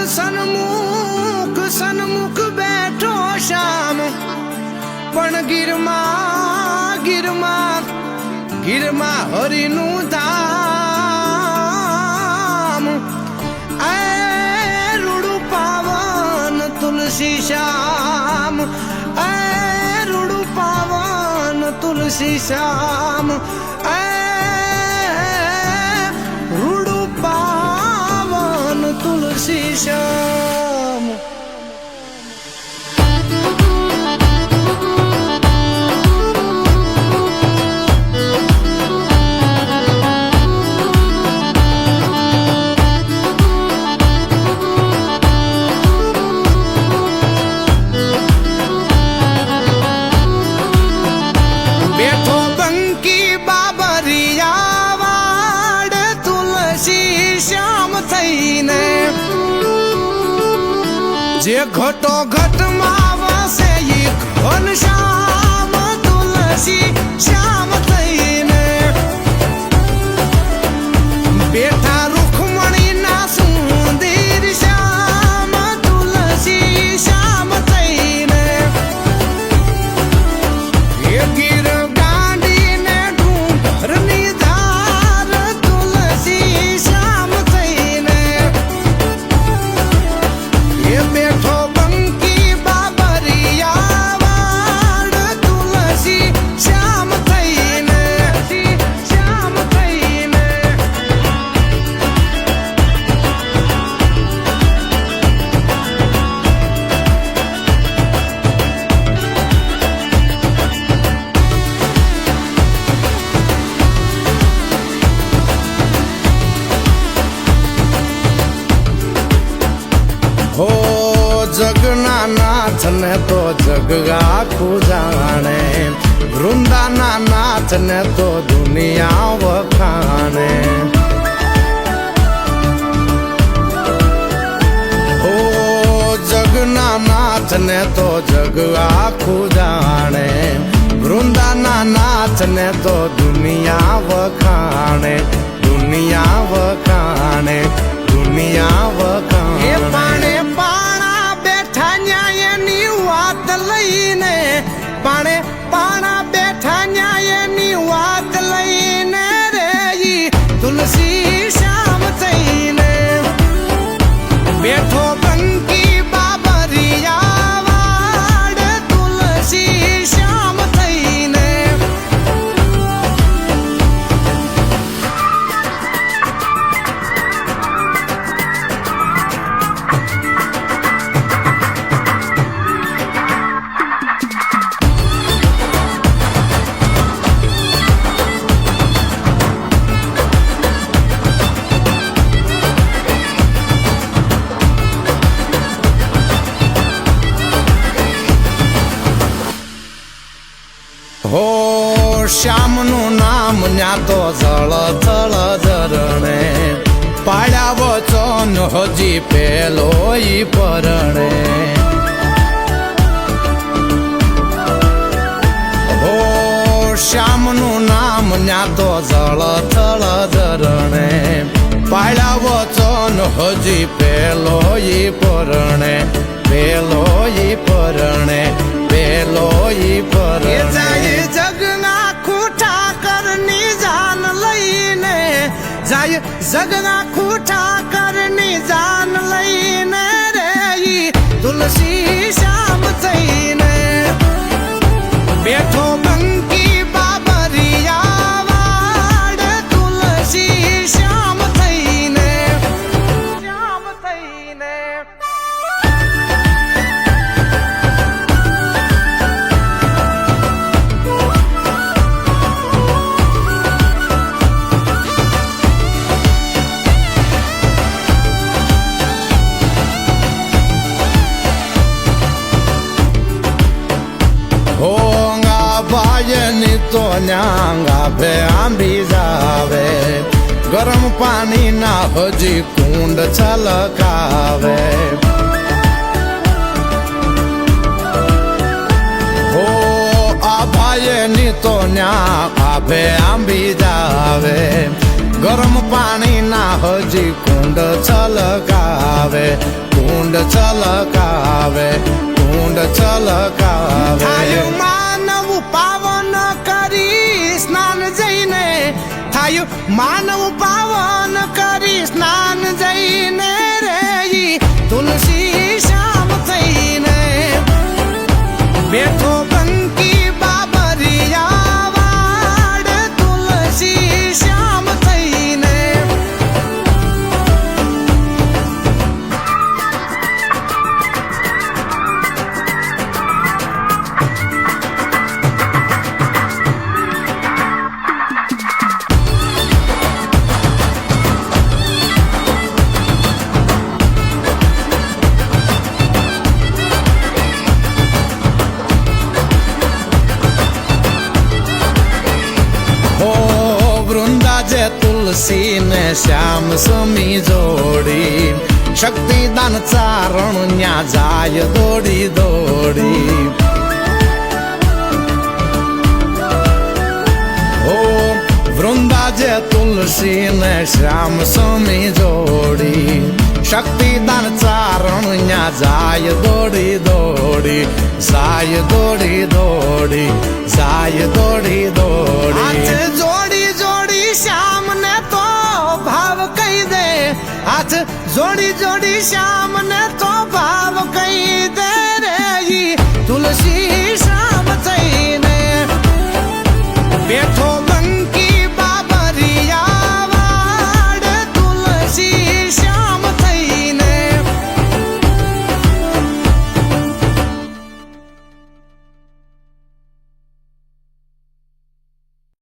સન્મુખ સન્મુખ બેઠો શ્યામ પણ ગીરમાં ગીરમાં ગીરમાં હરિનું ધામ એ રૂડું પાવન તુલસી શ્યામ એ રૂડું પાવન તુલસી શ્યામ એ રૂડું પાવન તુલસી શ્યામ જે ઘટો ઘટમાં વસે ઈ ઘનશ્યામ તુલસી શ્યામ થઈને બેઠા રૂખમણી ના સુંદર શ્યામ તુલસી શ્યામ થઈને એ ગીર ગાંડીને ડુંગરની ધાર તુલસી શ્યામ થઈને એ બેઠો બંકી બાબરિયા વાડ તુલસી શ્યામ થઈને શ્યામ થઈને હો જગના નાથ ને તો જગ આખું જાણે વૃંદાના નાથ ને તો દુનિયા વખાણે હો જગના નાથ ને તો જગ આખું જાણે વૃંદાના નાથ ને તો દુનિયા વખાણે દુનિયા વખાણે દુનિયા વખાણે પાણે પાણા બેઠા ન્યાયની વાત લઈને પાણે પાણા બેઠા ન્યાયની વાત લઈને રે ઈ તુલસી શ્યામ થઈને બેઠો બંકી બાબરિયા વાડ તુલસી શ્યામ થઈને હો શ્યામનું નામ ન્યા તો જળ જળ ઝરણે પાડ્યા વચન હજી પેલો ઈ પરણે હો શ્યામનું નામ ન્યા તો જળ જળ ઝરણે પાડ્યા વચન હજી પેલો ઈ પરણે પેલો ઈ પરણે પેલો ઈ પરણે જાય જગના ખૂટા કરની જાન લઈને જાય જગના ખૂટા કરની જાન લઈને રે ઈ તુલસી શ્યામ થઈને બેઠો બંકી બાબરિયા વાડ તુલસી શ્યામ થઈને શ્યામ થઈને તો ન્યાંગા ભે આંબી જાવે ગરમ પાણી ના હજી કુંડ છલકાવે હો આ ભાઈ ની તો ન્યા આભે આંબી જાવે ગરમ પાણી ના હજી કુંડ છલકાવે કુંડ છલકાવે, કુંડ છલકાવે. થાયું માનવ પાવન કરી સ્નાન જઈને, થાયું માનવ પાવન કરી સ્નાન જઈને રે ઈ તુલસી શ્યામ થઈને બેઠો બંકી બાબરિયા વાડ તુલસી શ્યામ થઈને. વૃંદા તુલસી ને શ્યામ સમી જોડી, શક્તિદાન ચારણ ન્યા જાય દોડી દોડી. ઓ વૃંદા તુલસી ને શ્યામ સમી જોડી, શક્તિદાન ચારણ ન્યા જાય દોડી દોડી, જાય દોડી દોડી, જાય દોડી દોડી. હાથ જોડી જોડી શ્યામ ને તો ભાવ કહી દે, હાથ જોડી જોડી શ્યામ ને તો ભાવ કહી દે રે ઈ તુલસી શ્યામ થઈને બેઠો